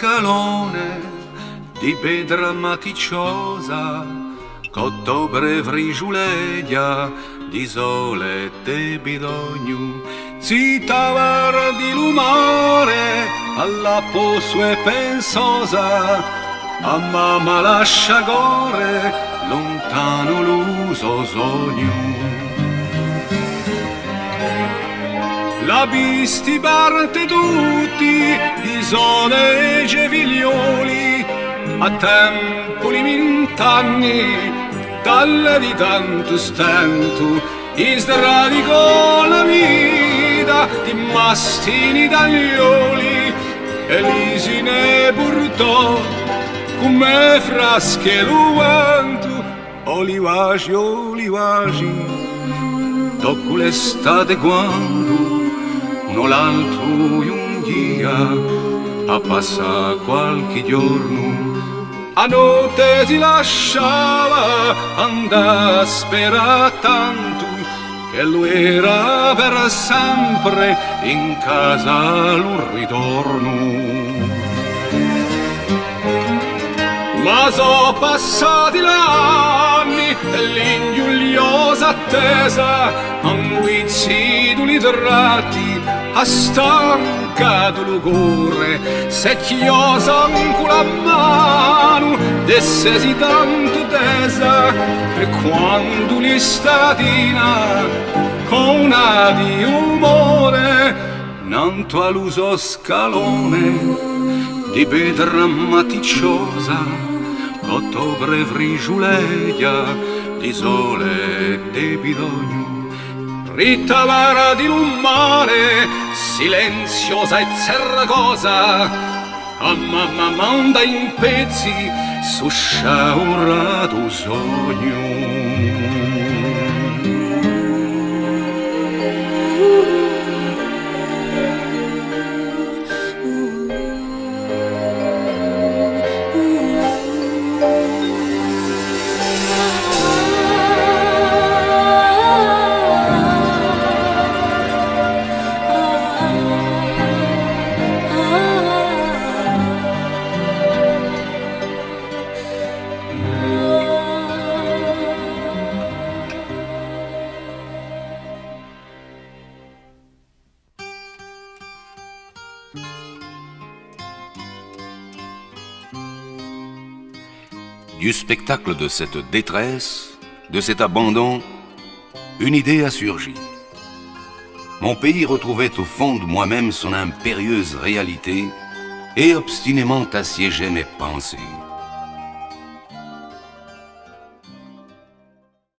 scalone di pedra maticiosa, qu'ottobre vrigiuledia di sole e bidogno, citava di lumare alla sue pensosa, a mamma lascia gore lontano l'uso sogno. La visti parte tutti i sole e geviglioli a tempo di 20 anni dalle di tanto stento i stradi con la vita di mastini taglioli e li si ne portò come frasche l'uvanto olivagi dopo l'estate quando uno l'altro un dia a passare qualche giorno a notte si lasciava andare a sperare tanto che lui era per sempre in casa al ritorno. Ma so passati l'anni dell'ingiuliosa attesa, anguizzido li tratti, a stancato l'ugore, se chiosa con la mano, desse si tanto tesa, e quando li statina, con una di umore, nanto all'uso scalone di pedra maticiosa, ottobre vrigiuledia di sole e bidogno, ritta vara di lumare, silenziosa e zerragosa, a mamma manda in pezzi su sciaurato sogno. Du spectacle de cette détresse, de cet abandon, une idée a surgi. Mon pays retrouvait au fond de moi-même son impérieuse réalité et obstinément assiégeait mes pensées.